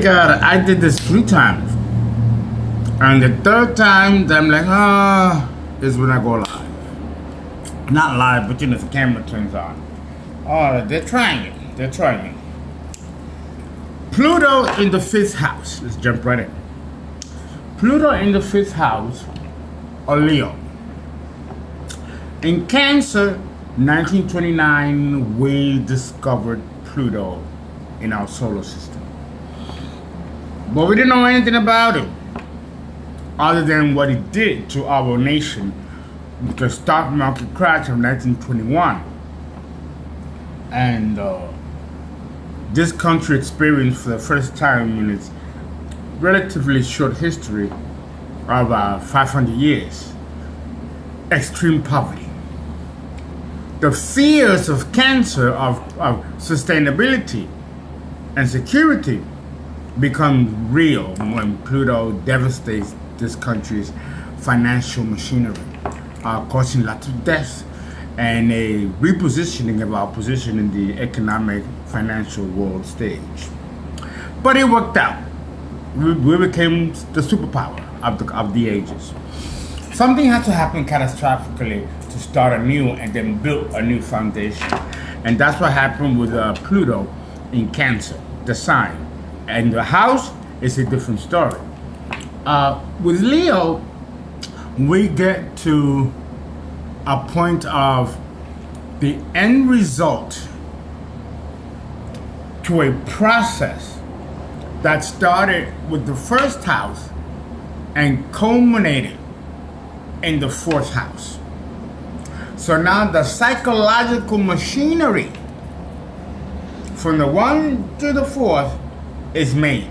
God, I did this 3 times. And the third time, I'm like, is when I go live. Not live, but the camera turns on. Oh, they're trying it. They're trying it. Pluto in the 5th house. Let's jump right in. Pluto in the 5th house, or Leo. In Cancer, 1929, we discovered Pluto in our solar system. But we didn't know anything about it, other than what it did to our nation with the stock market crash of 1921. And this country experienced for the first time in its relatively short history of 500 years, extreme poverty. The fears of Cancer of sustainability and security become real when Pluto devastates this country's financial machinery, causing lots of deaths and a repositioning of our position in the economic financial world stage. But it worked out. We became the superpower of the ages. Something had to happen catastrophically to start anew and then build a new foundation. And that's what happened with Pluto in Cancer, the sign. And the house is a different story. With Leo, we get to a point of the end result to a process that started with the 1st house and culminated in the 4th house. So now the psychological machinery from the 1 to the 4th is made.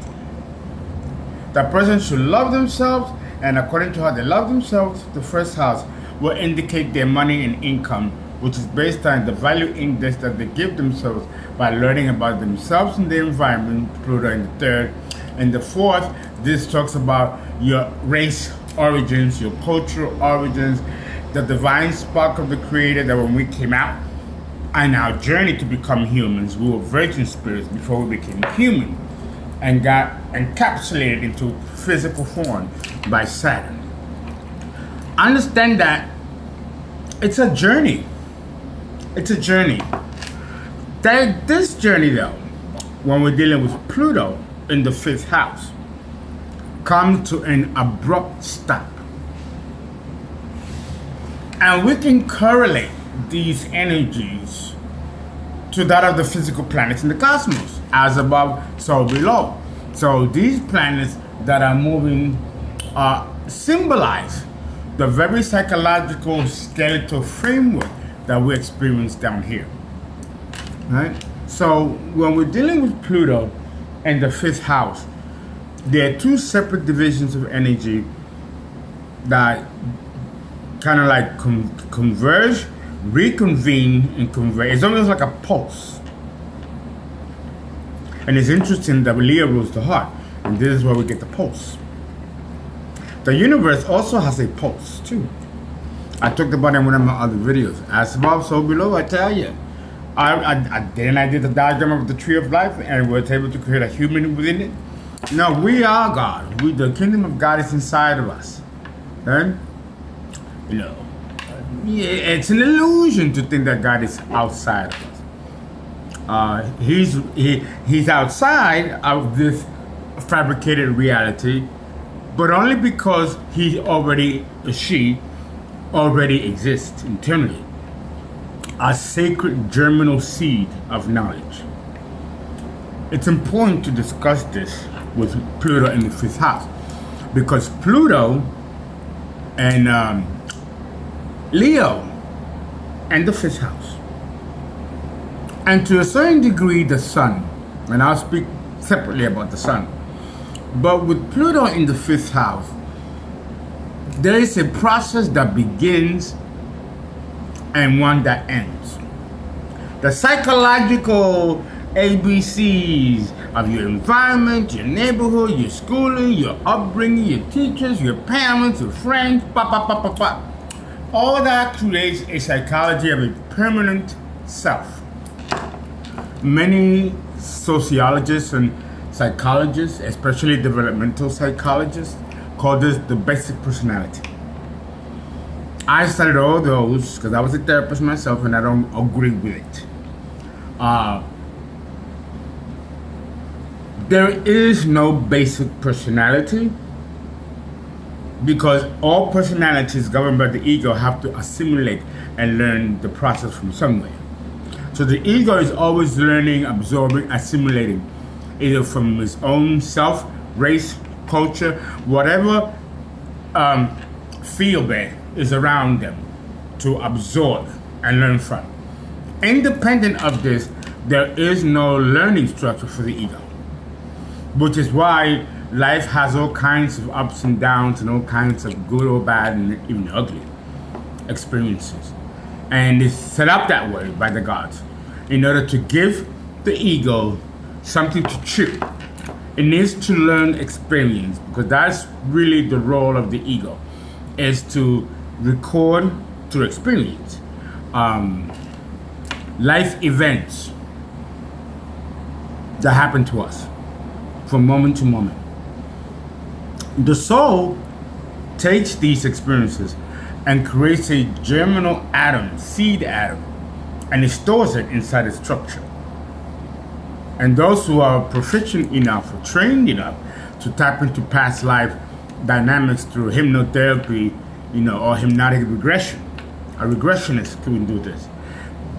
The person should love themselves, and according to how they love themselves, the 1st house will indicate their money and income, which is based on the value index that they give themselves by learning about themselves and their environment, Pluto in the 3rd. And the 4th, this talks about your race origins, your cultural origins, the divine spark of the Creator, that when we came out on our journey to become humans, we were virgin spirits before we became human and got encapsulated into physical form by Saturn. Understand that it's a journey. It's a journey. This journey, though, when we're dealing with Pluto in the 5th house, comes to an abrupt stop. And we can correlate these energies to that of the physical planets in the cosmos, as above, so below. So these planets that are moving symbolize the very psychological skeletal framework that we experience down here. Right? So when we're dealing with Pluto and the 5th house, there are 2 separate divisions of energy that kind of like converge, reconvene, and converge. It's almost like a pulse. And it's interesting that Leo rules the heart, and this is where we get the pulse. The universe also has a pulse too. I talked about it in one of my other videos. As above, so below. I tell you, I did the diagram of the tree of life, and was able to create a human within it. No, we are God. The kingdom of God is inside of us. Right? It's an illusion to think that God is outside of us. He's outside of this fabricated reality, but only because she already exists internally. A sacred germinal seed of knowledge. It's important to discuss this with Pluto in the 5th house, because Pluto and Leo and the 5th house, and to a certain degree the Sun, and I'll speak separately about the Sun, but with Pluto in the 5th house, there is a process that begins and one that ends. The psychological ABCs of your environment, your neighborhood, your schooling, your upbringing, your teachers, your parents, your friends, all that creates a psychology of a permanent self. Many sociologists and psychologists, especially developmental psychologists, call this the basic personality. I studied all those because I was a therapist myself, and I don't agree with it. There is no basic personality, because all personalities governed by the ego have to assimilate and learn the process from somewhere. So the ego is always learning, absorbing, assimilating, either from its own self, race, culture, whatever field that is around them to absorb and learn from. Independent of this, there is no learning structure for the ego, which is why life has all kinds of ups and downs and all kinds of good or bad and even ugly experiences. And it's set up that way by the gods in order to give the ego something to chew. It needs to learn experience, because that's really the role of the ego, is to record through experience life events that happen to us from moment to moment. The soul takes these experiences and creates a germinal atom, seed atom, and it stores it inside its structure. And those who are proficient enough or trained enough to tap into past life dynamics through hypnotherapy, or hypnotic regression, a regressionist can do this.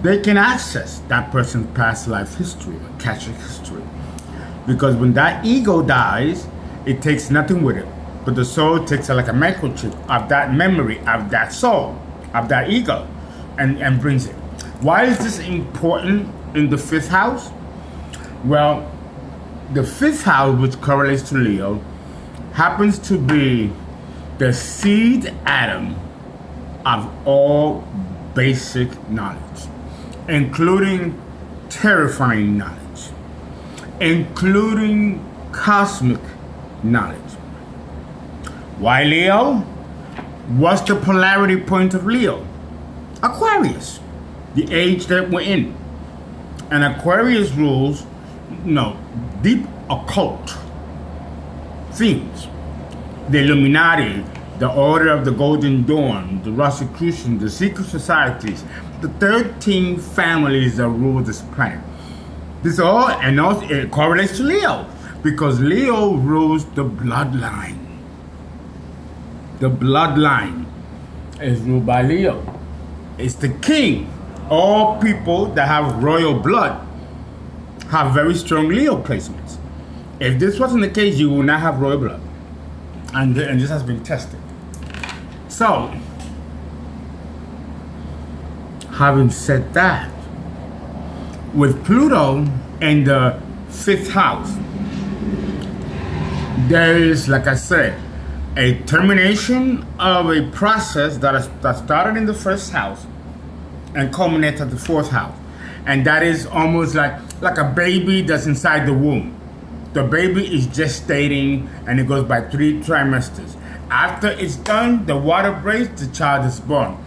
They can access that person's past life history, akashic history. Because when that ego dies, it takes nothing with it, but the soul takes like a microchip of that memory, of that soul, of that ego, and brings it. Why is this important in the fifth house? Well, the fifth house, which correlates to Leo, happens to be the seed atom of all basic knowledge, including terrifying knowledge, including cosmic knowledge. Why Leo? What's the polarity point of Leo? Aquarius, the age that we're in. And Aquarius rules, deep occult themes. The Illuminati, the Order of the Golden Dawn, the Rosicrucians, the secret societies, the 13 families that rule this planet. This all, and also it correlates to Leo, because Leo rules the bloodline. The bloodline is ruled by Leo. It's the king. All people that have royal blood have very strong Leo placements. If this wasn't the case, you will not have royal blood. And this has been tested. So, having said that, with Pluto in the fifth house, there is, like I said, a termination of a process that started in the first house and culminates at the fourth house. And that is almost like a baby that's inside the womb. The baby is gestating, and it goes by 3 trimesters. After it's done, the water breaks, the child is born.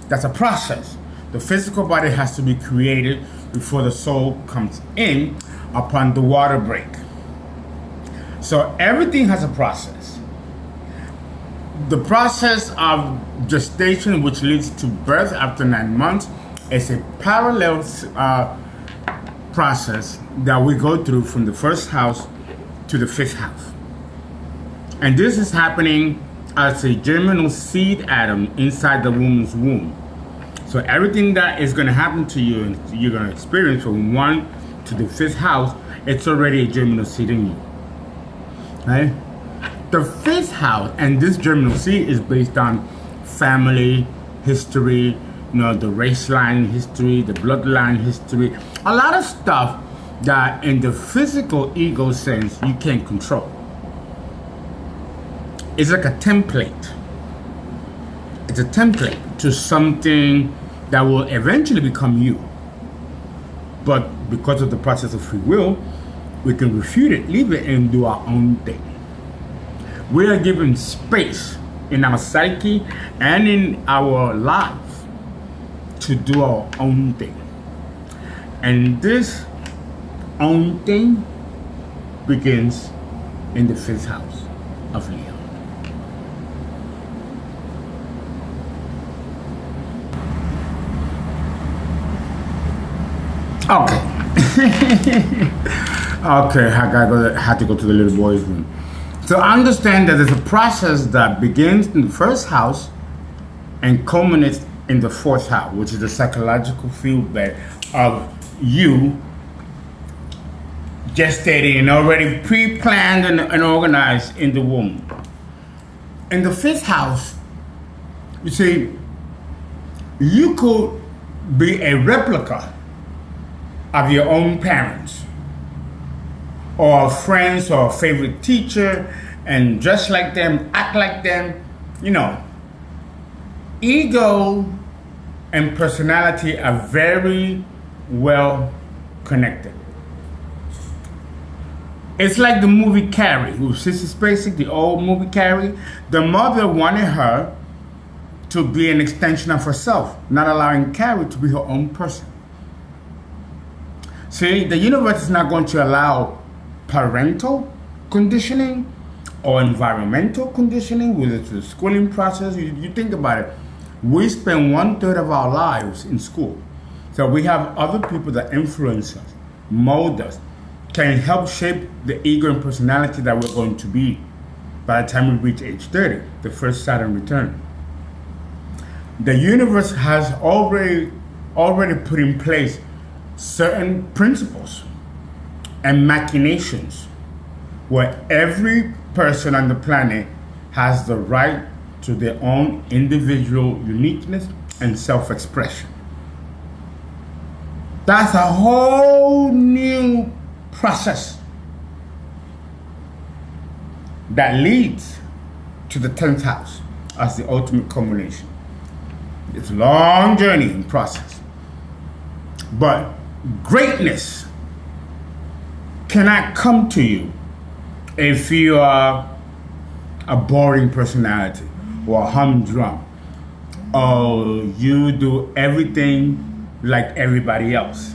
That's a process. The physical body has to be created before the soul comes in upon the water break. So everything has a process. The process of gestation, which leads to birth after 9 months, is a parallel process that we go through from the first house to the fifth house. And this is happening as a germinal seed atom inside the woman's womb. So everything that is going to happen to you and you're going to experience from 1 to the fifth house, it's already a germinal seed in you. Right? The fifth house, and this germinal seed is based on family history, the race line history, the bloodline history, a lot of stuff that in the physical ego sense you can't control. It's like a template. It's a template to something that will eventually become you. But because of the process of free will, we can refute it, leave it, and do our own thing. We are given space in our psyche and in our lives to do our own thing. And this own thing begins in the 5th house of Leo. Okay. Okay, I had to go to the little boy's room. So understand that there's a process that begins in the 1st house and culminates in the 4th house, which is the psychological feedback of you gestating and already pre-planned and organized in the womb. In the 5th house, you see, you could be a replica of your own parents or friends or favorite teacher and dress like them, act like them. You know, ego and personality are very well connected. It's like the movie Carrie with Sissy Spacek, the old movie Carrie. The mother wanted her to be an extension of herself, not allowing Carrie to be her own person. See, the universe is not going to allow parental conditioning or environmental conditioning, whether it's the schooling process. You think about it. We spend 1/3 of our lives in school. So we have other people that influence us, mold us, can help shape the ego and personality that we're going to be by the time we reach age 30, the first Saturn return. The universe has already put in place certain principles and machinations where every person on the planet has the right to their own individual uniqueness and self-expression. That's a whole new process that leads to the 10th house as the ultimate culmination. It's a long journey and process. But greatness cannot come to you if you are a boring personality or a humdrum or you do everything like everybody else.